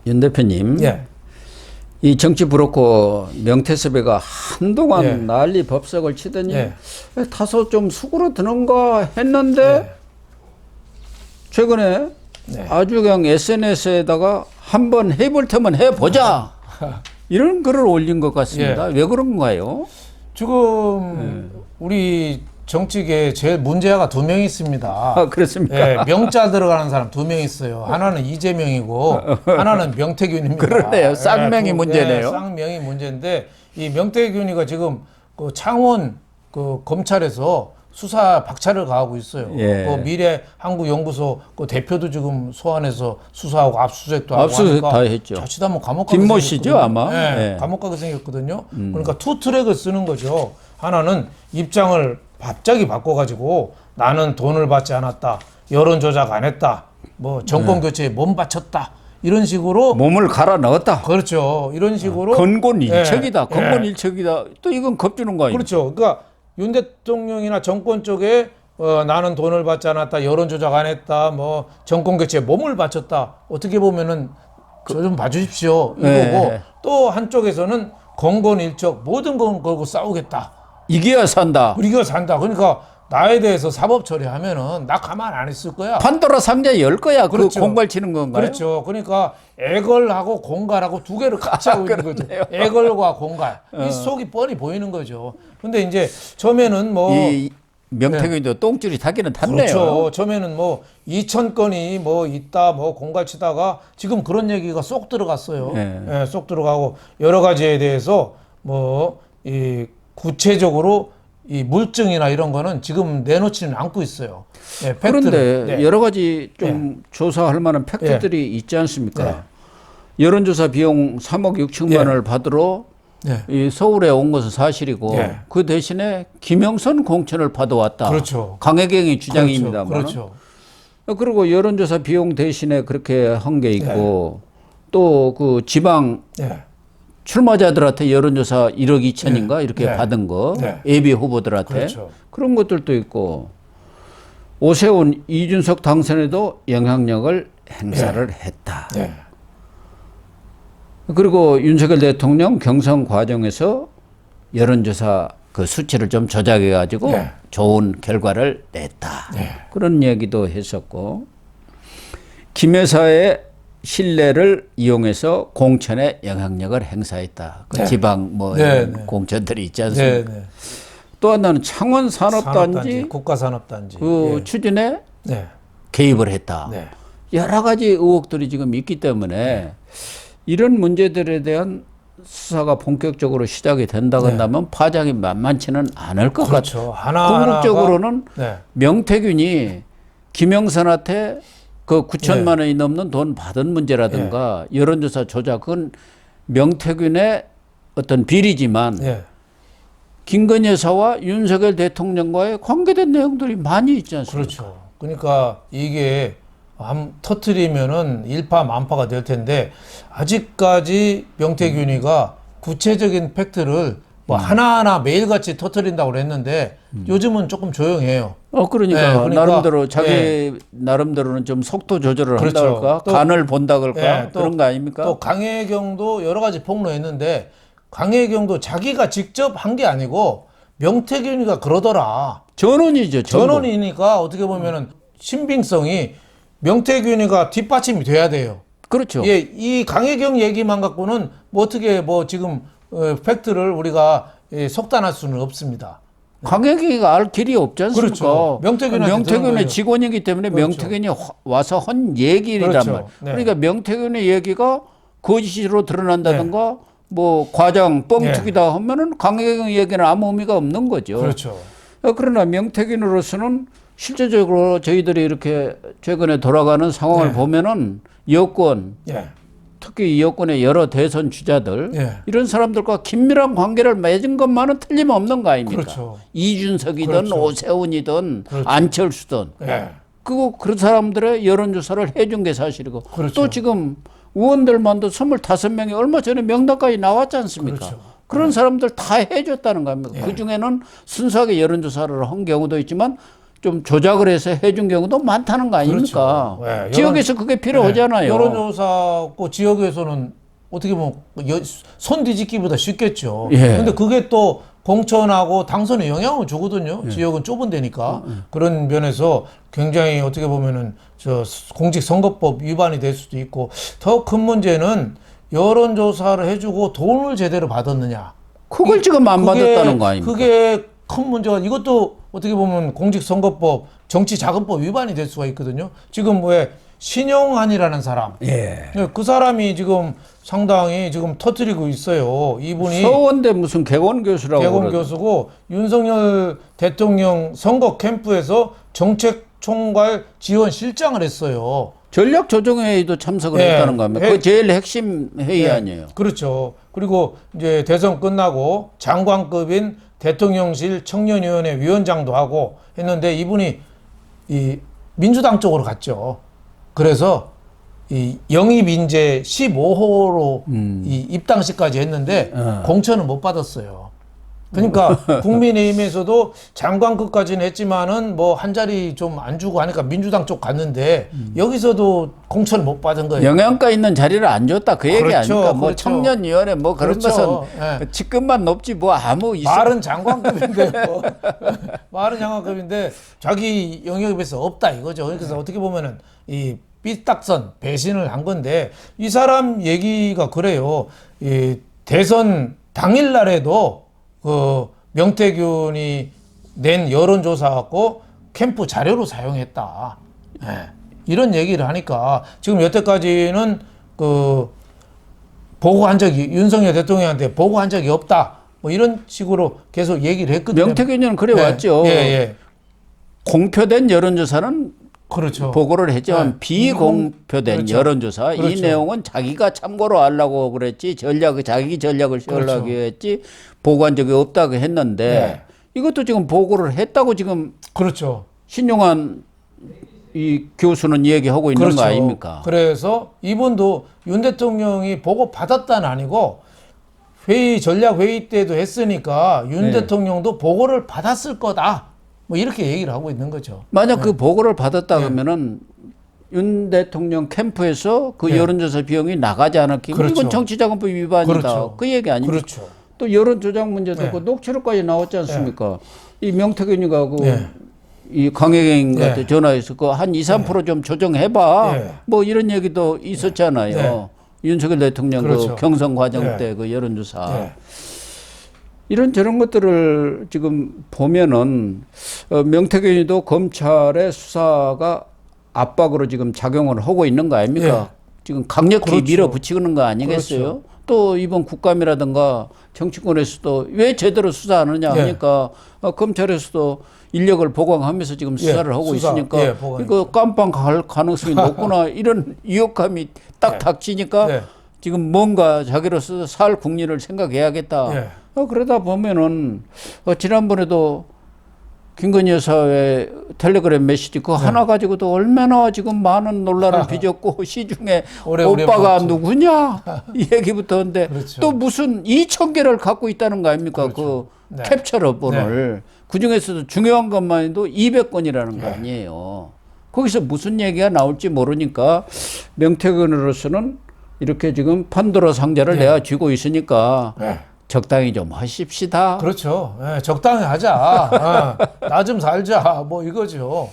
윤 대표님, 예. 이 정치 브로커 명태섭이가 한동안 예. 난리 법석을 치더니 예. 다소 좀 수그러드는가 했는데 예. 최근에 네. 아주 그냥 SNS에다가 한번 해볼 테면 해보자 이런 글을 올린 것 같습니다. 예. 왜 그런 건가요? 지금 우리 정치계에 제일 문제아가 2명 있습니다. 아, 그렇습니까? 예, 명자 들어가는 사람 2명 있어요. 하나는 이재명이고 하나는 명태균입니다. 그러네요. 쌍명이 문제네요. 쌍명이 문제인데 이 명태균이가 지금 그 창원 그 검찰에서 수사 박차를 가하고 있어요. 예. 그 미래한국연구소 그 대표도 지금 소환해서 수사하고 압수수색도 하고 압수수색 하니까 다 했죠. 자칫하면 감옥 가게 김모 씨죠, 생겼거든요. 아마? 예, 예. 감옥 가게 생겼거든요. 그러니까 투 트랙을 쓰는 거죠. 하나는 입장을 갑자기 바꿔가지고 나는 돈을 받지 않았다, 여론 조작 안 했다, 뭐 정권 교체에 몸 바쳤다 이런 식으로 몸을 갈아 넣었다. 그렇죠. 이런 식으로 건곤일척이다. 예, 건곤일척이다. 또 이건 겁주는 거 아니에요? 그렇죠. 그러니까 윤 대통령이나 정권 쪽에 나는 돈을 받지 않았다, 여론 조작 안 했다, 뭐 정권 교체에 몸을 바쳤다. 어떻게 보면은 저 좀 봐주십시오 이거고 네. 또 한쪽에서는 건건일척 모든 건 걸고 싸우겠다. 이겨야 산다. 우리가 산다. 그러니까 나에 대해서 사법 처리하면은 나 가만 안 있을 거야. 판도라 상자 열 거야. 그렇죠. 그 공갈 치는 건가요? 그렇죠. 그러니까 애걸하고 공갈하고 두 개를 같이 하고 있는 거죠. 애걸과 공갈. 이 속이 뻔히 보이는 거죠. 근데 이제 처음에는 뭐 이 명태균도 똥줄이 타기는 탔네요. 그렇죠. 처음에는 뭐 2,000건이 뭐 있다, 뭐 공갈 치다가 지금 그런 얘기가 쏙 들어갔어요. 네. 예, 쏙 들어가고 여러 가지에 대해서 뭐 이 구체적으로 이 물증이나 이런 거는 지금 내놓지는 않고 있어요. 예, 팩트를. 그런데 네. 여러 가지 좀 조사할 만한 팩트들이 있지 않습니까? 여론조사 비용 3억 6천만 원을 받으러 네. 이 서울에 온 것은 사실이고 네. 그 대신에 김영선 공천을 받아왔다. 그렇죠. 강혜경이 주장입니다만. 그렇죠. 그리고 여론조사 비용 대신에 그렇게 한 게 있고 또 그 지방 네. 출마자들한테 여론조사 1억 2천인가 이렇게 네. 받은 거 네. 예비 후보들한테 그렇죠. 그런 것들도 있고 오세훈 이준석 당선에도 영향력을 행사를 했다. 네. 그리고 윤석열 대통령 경선 과정에서 여론조사 그 수치를 좀 조작해 가지고 네. 좋은 결과를 냈다. 네. 그런 얘기도 했었고 김 여사의 신뢰를 이용해서 공천에 영향력을 행사했다. 그 네. 지방 뭐 네, 이런 네. 공천들이 있지 네, 않습니까? 네. 또 하나는 창원 산업단지 국가산업단지 그 예. 추진에 네. 개입을 했다. 네. 여러 가지 의혹들이 지금 있기 때문에 이런 문제들에 대한 수사가 본격적으로 시작이 된다 한다면 파장이 만만치는 않을 것 그렇죠. 같아요. 궁극적으로는 네. 명태균이 김영선한테 그 9천만 원이 넘는 돈 받은 문제라든가 여론조사 조작 그건 명태균의 어떤 비리지만 네. 김건희 여사와 윤석열 대통령과의 관계된 내용들이 많이 있지 않습니까? 그렇죠. 그러니까 이게 터트리면은 일파만파가 될 텐데 아직까지 명태균이가 구체적인 팩트를 뭐 하나하나 매일같이 터트린다고 그랬는데 요즘은 조금 조용해요. 그러니까, 네, 그러니까 나름대로 자기 나름대로는 좀 속도 조절을 그렇죠. 한다 그럴까? 또, 간을 본다 그럴까? 또, 그런 거 아닙니까? 또 강혜경도 여러 가지 폭로했는데 강혜경도 자기가 직접 한 게 아니고 명태균이가 그러더라. 전원이죠. 전원이니까 어떻게 보면은 신빙성이 명태균이가 뒷받침이 돼야 돼요. 그렇죠. 예, 이 강혜경 얘기만 갖고는 뭐 어떻게 뭐 지금 팩트를 우리가 속단할 수는 없습니다. 강혜경이가 알 길이 없지 않습니까? 그렇죠. 명태균의 직원이기 때문에 그렇죠. 명태균이 와서 한 얘기란 그렇죠. 말이에요. 네. 그러니까 명태균의 얘기가 거짓으로 드러난다든가 뭐 과장 뻥튀기다 하면은 강혜경 얘기는 아무 의미가 없는 거죠. 그렇죠. 그러나 명태균으로서는 실제적으로 저희들이 이렇게 최근에 돌아가는 상황을 보면은 여권, 특히 이 여권의 여러 대선 주자들 이런 사람들과 긴밀한 관계를 맺은 것만은 틀림없는 거 아닙니까? 그렇죠. 이준석이든 그렇죠. 오세훈이든 그렇죠. 안철수든 그런 사람들의 여론조사를 해준 게 사실이고 그렇죠. 또 지금 의원들만도 25명이 얼마 전에 명단까지 나왔지 않습니까? 그렇죠. 그런 사람들 다 해줬다는 겁니다. 그중에는 순수하게 여론조사를 한 경우도 있지만 좀 조작을 해서 해준 경우도 많다는 거 아닙니까? 그렇죠. 네, 지역에서 그게 필요하잖아요. 여론조사고 지역에서는 어떻게 보면 손 뒤집기보다 쉽겠죠. 예. 근데 그게 또 공천하고 당선에 영향을 주거든요. 지역은 좁은 데니까. 그런 면에서 굉장히 어떻게 보면은 저 공직선거법 위반이 될 수도 있고, 더 큰 문제는 여론조사를 해주고 돈을 제대로 받았느냐. 그걸 지금 안 받았다는 거 아닙니까? 그게 큰 문제가, 이것도 어떻게 보면 공직선거법, 정치자금법 위반이 될 수가 있거든요. 지금 왜 신용환이라는 사람, 그 사람이 지금 상당히 지금 터뜨리고 있어요. 이분이 서원대 무슨 개원 교수라고 개원 교수고 윤석열 대통령 선거 캠프에서 정책총괄 지원 실장을 했어요. 전략조정회의도 참석을 했다는 거 아닙니까? 그 제일 핵심 회의 아니에요. 그렇죠. 그리고 이제 대선 끝나고 장관급인 대통령실 청년위원회 위원장도 하고 했는데, 이분이 이 민주당 쪽으로 갔죠. 그래서 이 영입 인재 15호로 이 입당시까지 했는데 공천을 못 받았어요. 그러니까 국민의힘에서도 장관급까지는 했지만은 뭐 한 자리 좀 안 주고 하니까 민주당 쪽 갔는데 여기서도 공천을 못 받은 거예요. 영양가 있는 자리를 안 줬다 그 얘기 그렇죠, 아닙니까? 뭐 그렇죠. 청년위원회 뭐 그런 그렇죠. 것은 직급만 높지 뭐 아무 말은 장관급인데 뭐. 말은 장관급인데 자기 영역에서 없다 이거죠. 그래서 어떻게 보면은 이 삐딱선 배신을 한 건데, 이 사람 얘기가 그래요. 이 대선 당일날에도 그 명태균이 낸 여론조사 갖고 캠프 자료로 사용했다. 이런 얘기를 하니까 지금 여태까지는 그 보고한 적이, 윤석열 대통령한테 보고한 적이 없다. 뭐 이런 식으로 계속 얘기를 했거든요. 명태균은 그래 왔죠. 공표된 여론조사는 그렇죠. 보고를 했지만 비공표된 그렇죠. 여론조사 이 그렇죠. 내용은 자기가 참고로 하려고 그랬지 자기 전략을 세우려고 그렇죠. 했지 보고한 적이 없다고 했는데 이것도 지금 보고를 했다고 지금 그렇죠. 신용환 이 교수는 얘기하고 있는 그렇죠. 거 아닙니까? 그래서 이분도 윤 대통령이 보고 받았다는 아니고 전략 회의 때도 했으니까 윤 대통령도 보고를 받았을 거다. 뭐 이렇게 얘기를 하고 있는 거죠. 만약 그 보고를 받았다 그러면은 윤 대통령 캠프에서 그 여론조사 비용이 나가지 않았기면 그렇죠. 이건 정치자금법 위반이다. 그렇죠. 그 얘기 아닙니까? 그렇죠. 또 여론조작 문제도 있고 녹취록까지 나왔지 않습니까? 이 명태균이가 이 강혜경한테 전화해서 그 한 2~3% 좀 조정해봐. 뭐 이런 얘기도 있었잖아요. 윤석열 대통령 그렇죠. 그 경선 과정 때 그 여론조사. 이런 저런 것들을 지금 보면은 명태균이도 검찰의 수사가 압박으로 지금 작용을 하고 있는 거 아닙니까? 지금 강력히 그렇죠. 밀어붙이는 거 아니겠어요? 그렇죠. 또 이번 국감이라든가 정치권에서도 왜 제대로 수사 안 하냐 하니까 검찰에서도 인력을 보강하면서 지금 수사를 하고 있으니까 이거 깜빵 갈 가능성이 높구나 이런 위협감이 딱 닥치니까 지금 뭔가 자기로서 살 국리를 생각해야겠다. 그러다 보면은 지난번에도 김건희 여사의 텔레그램 메시지 그거 하나 가지고도 얼마나 지금 많은 논란을 빚었고 시중에 오빠가 누구냐 이 얘기부터 하는데 또 무슨 2,000개를 갖고 있다는 거 아닙니까? 그 캡처러본을 그중에서도 중요한 것만 해도 200건이라는 거 아니에요. 거기서 무슨 얘기가 나올지 모르니까 명태균으로서는 이렇게 지금 판도라 상자를 내가 쥐고 있으니까 적당히 좀 하십시다. 그렇죠. 적당히 하자. 나 좀 살자. 뭐 이거죠.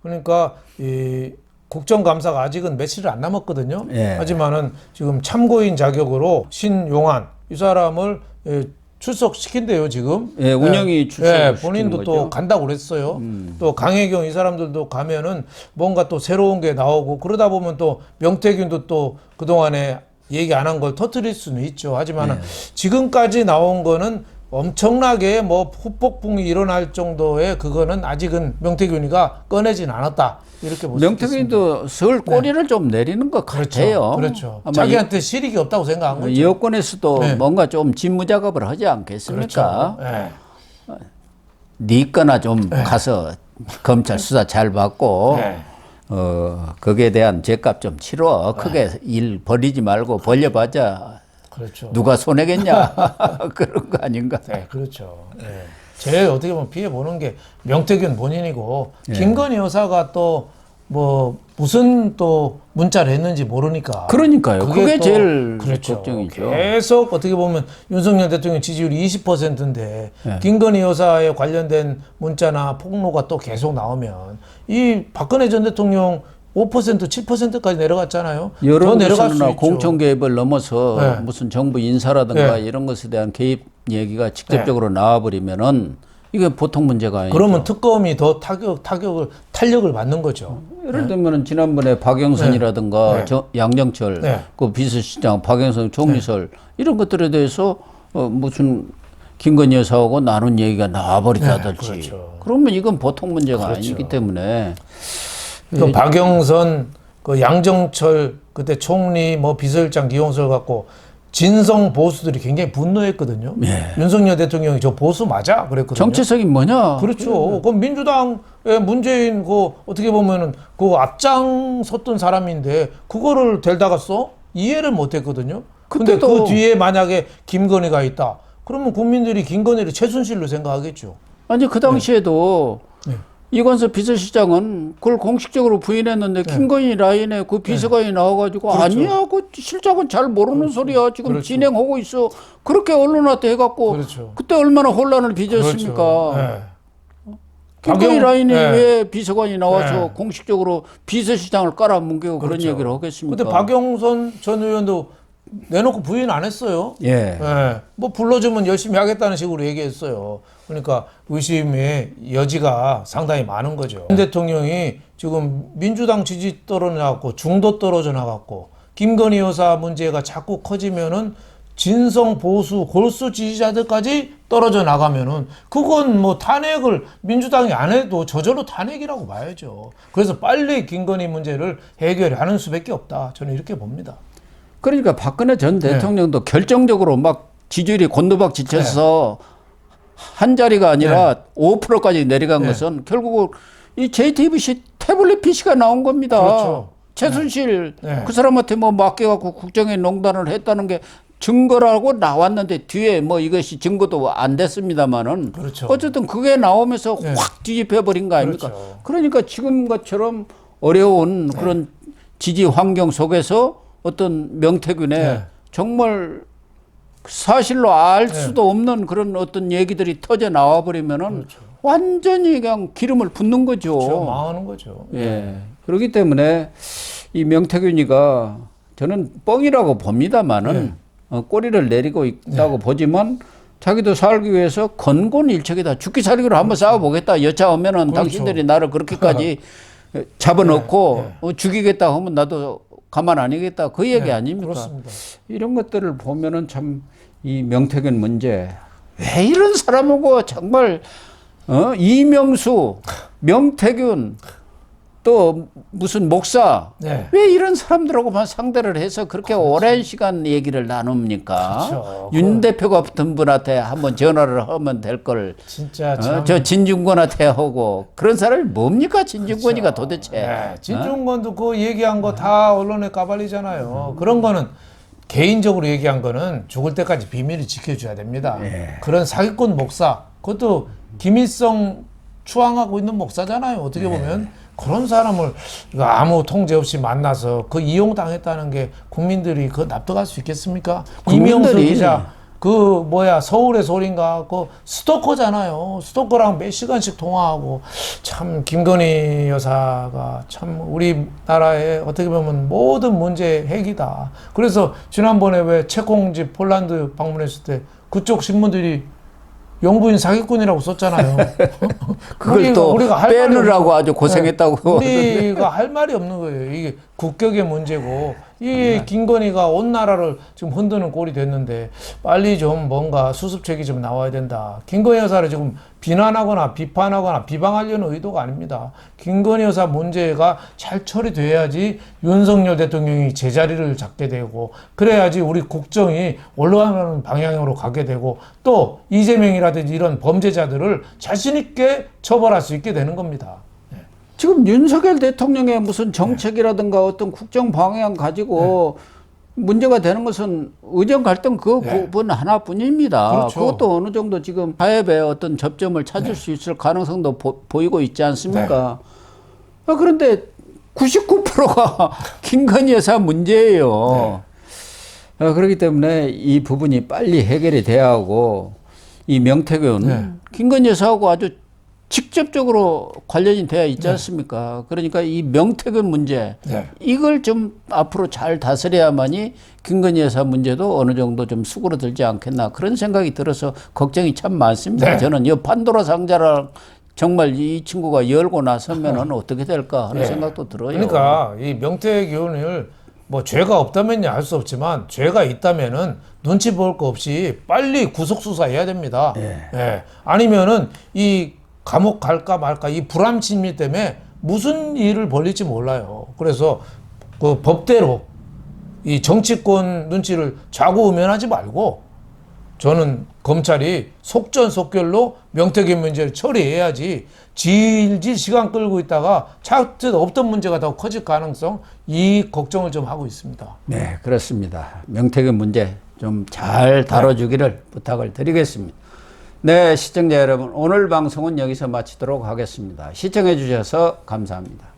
그러니까 이 국정감사가 아직은 며칠 안 남았거든요. 하지만은 지금 참고인 자격으로 신용환 이 사람을 출석시킨대요 지금. 운영이 출석시키는 본인도 거죠. 또 간다고 그랬어요. 또 강혜경 이 사람들도 가면은 뭔가 또 새로운 게 나오고 그러다 보면 또 명태균도 또 그동안에 얘기 안 한 걸 터뜨릴 수는 있죠. 하지만은 지금까지 나온 거는 엄청나게 뭐 후폭풍이 일어날 정도의 그거는 아직은 명태균이가 꺼내진 않았다. 이렇게 볼 수 있습니다. 명태균도 설 꼬리를 좀 내리는 것 같아요. 그렇죠. 아마 자기한테 실익이 없다고 생각한 거죠. 여권에서도 뭔가 좀 직무 작업을 하지 않겠습니까? 그렇죠. 네 거나 좀 가서 검찰 수사 잘 받고 거기에 대한 죄값 좀 치러. 크게 일 벌이지 말고 벌려봤자 그렇죠. 누가 손해겠냐 그런 거 아닌가? 네, 그렇죠. 제일 어떻게 보면 피해 보는 게 명태균 본인이고 예. 김건희 여사가 또 뭐 무슨 또 문자를 했는지 모르니까. 그러니까요. 그게 또 제일 그렇죠. 걱정이죠. 계속 어떻게 보면 윤석열 대통령 지지율이 20%인데 예. 김건희 여사에 관련된 문자나 폭로가 또 계속 나오면 이 박근혜 전 대통령 5% 7%까지 내려갔잖아요. 더 내려갈 수 여론조사나 있죠. 공천 개입을 넘어서 네. 무슨 정부 인사라든가 네. 이런 것에 대한 개입 얘기가 직접적으로 나와버리면은 이게 보통 문제가 아니죠. 그러면 특검이 더 탄력을 받는 거죠. 예를 들면은 지난번에 박영선이라든가 네. 양정철, 네. 그 비서실장, 박영선 총리설 이런 것들에 대해서 무슨 김건희 여사하고 나눈 얘기가 나와버리다든지. 네, 그렇죠. 그러면 이건 보통 문제가 그렇죠. 아니기 때문에. 그 박영선, 그 양정철 그때 총리 뭐 비서실장 기용설 갖고 진성 보수들이 굉장히 분노했거든요. 윤석열 대통령이 저 보수 맞아 그랬거든요. 정체성이 뭐냐? 그렇죠. 그럼 민주당의 문재인 그 어떻게 보면은 그 앞장섰던 사람인데 그거를 데려다가 써 이해를 못했거든요. 근데 그 뒤에 만약에 김건희가 있다. 그러면 국민들이 김건희를 최순실로 생각하겠죠. 아니 그 당시에도 이관섭 비서실장은 그걸 공식적으로 부인했는데 김건희 라인에 그 비서관이 나와가지고 그렇죠. 아니야 그 실장은 잘 모르는 소리야 지금 그렇죠. 진행하고 있어 그렇게 언론한테 해갖고 그렇죠. 그때 얼마나 혼란을 빚었습니까? 그렇죠. 네. 김건희 라인이 네. 왜 비서관이 나와서 네. 공식적으로 비서실장을 깔아뭉개고 그런 그렇죠. 얘기를 하겠습니까? 근데 박영선 전 의원도 내놓고 부인 안 했어요. 예. 예. 뭐 불러주면 열심히 하겠다는 식으로 얘기했어요. 그러니까 의심의 여지가 상당히 많은 거죠. 윤 대통령이 지금 민주당 지지 떨어져 나갔고 중도 떨어져 나갔고 김건희 여사 문제가 자꾸 커지면은 진성 보수 골수 지지자들까지 떨어져 나가면은 그건 뭐 탄핵을 민주당이 안 해도 저절로 탄핵이라고 봐야죠. 그래서 빨리 김건희 문제를 해결하는 수밖에 없다. 저는 이렇게 봅니다. 그러니까 박근혜 전 대통령도 결정적으로 막 지지율이 곤두박질쳐서 한 자리가 아니라 5%까지 내려간 것은 결국 이 JTBC 태블릿 PC가 나온 겁니다. 그렇죠. 최순실 그 사람한테 뭐 맡겨갖고 국정에 농단을 했다는 게 증거라고 나왔는데 뒤에 뭐 이것이 증거도 안 됐습니다만은 그렇죠. 어쨌든 그게 나오면서 확 뒤집혀버린 거 아닙니까? 그렇죠. 그러니까 지금 것처럼 어려운 그런 지지 환경 속에서 어떤 명태균의 정말 사실로 알 수도 없는 그런 어떤 얘기들이 터져 나와 버리면은 완전히 그냥 기름을 붓는 거죠. 그렇죠. 망하는 거죠. 예. 그렇기 때문에 이 명태균이가 저는 뻥이라고 봅니다만은 꼬리를 내리고 있다고 보지만 자기도 살기 위해서 건곤일척이다. 죽기 살기로 한번 싸워보겠다. 여차 오면은 당신들이 나를 그렇게까지 잡아놓고 죽이겠다 하면 나도 가만 아니겠다. 그 얘기 아닙니까? 그렇습니다. 이런 것들을 보면은 참 이 명태균 문제 왜 이런 사람하고 정말 이명수, 명태균 또 무슨 목사 왜 이런 사람들하고만 상대를 해서 그렇게 오랜 시간 얘기를 나눕니까? 그렇죠. 윤 대표가 붙은 분한테 한번 전화를 하면 될 걸 진짜 저 진중권한테 하고 그런 사람이 뭡니까 진중권이가 도대체? 진중권도 그 얘기한 거 다 언론에 까발리잖아요. 그런 거는 개인적으로 얘기한 거는 죽을 때까지 비밀을 지켜줘야 됩니다. 그런 사기꾼 목사 그것도 김일성 추앙하고 있는 목사잖아요. 어떻게 보면 그런 사람을 아무 통제 없이 만나서 그 이용당했다는 게 국민들이 그 납득할 수 있겠습니까? 이명수 기자 그 서울의 소리인가 그 스토커잖아요. 스토커랑 몇 시간씩 통화하고 참 김건희 여사가 참 우리나라의 어떻게 보면 모든 문제의 핵이다. 그래서 지난번에 왜 체콩집 폴란드 방문했을 때 그쪽 신문들이 영부인 사기꾼이라고 썼잖아요. 그걸 또 빼느라고 아주 고생했다고. 우리가 할 말이 없는 거예요. 이게 국격의 문제고 이 김건희가 온 나라를 지금 흔드는 꼴이 됐는데 빨리 좀 뭔가 수습책이 좀 나와야 된다. 김건희 여사를 지금 비난하거나 비판하거나 비방하려는 의도가 아닙니다. 김건희 여사 문제가 잘 처리돼야지 윤석열 대통령이 제자리를 잡게 되고 그래야지 우리 국정이 올라가는 방향으로 가게 되고 또 이재명이라든지 이런 범죄자들을 자신 있게 처벌할 수 있게 되는 겁니다. 지금 윤석열 대통령의 무슨 정책이라든가 어떤 국정 방향 가지고 문제가 되는 것은 의견 갈등 그 부분 하나뿐입니다. 그렇죠. 그것도 어느 정도 지금 타협의 어떤 접점을 찾을 수 있을 가능성도 보이고 있지 않습니까? 그런데 99%가 김건희 여사 문제예요. 그렇기 때문에 이 부분이 빨리 해결이 돼야 하고, 이 명태균, 김건희 여사하고 아주 직접적으로 관련이 되어 있지 않습니까? 그러니까 이 명태균 문제, 이걸 좀 앞으로 잘 다스려야만이 김건희 여사 문제도 어느 정도 좀 수그러들지 않겠나, 그런 생각이 들어서 걱정이 참 많습니다. 저는 이 판도라 상자를 정말 이 친구가 열고 나서면은 어떻게 될까 하는 생각도 들어요. 그러니까 이 명태균을 뭐 죄가 없다면야 할 수 없지만, 죄가 있다면은 눈치 볼 거 없이 빨리 구속 수사해야 됩니다. 아니면은 이 감옥 갈까 말까 이 불안 심리 때문에 무슨 일을 벌릴지 몰라요. 그래서 그 법대로 이 정치권 눈치를 좌고우면하지 말고, 저는 검찰이 속전속결로 명태균 문제를 처리해야지, 질질 시간 끌고 있다가 차트 없던 문제가 더 커질 가능성, 이 걱정을 좀 하고 있습니다. 네, 그렇습니다. 명태균 문제 좀 잘 다뤄주기를 부탁을 드리겠습니다. 네, 시청자 여러분, 오늘 방송은 여기서 마치도록 하겠습니다. 시청해 주셔서 감사합니다.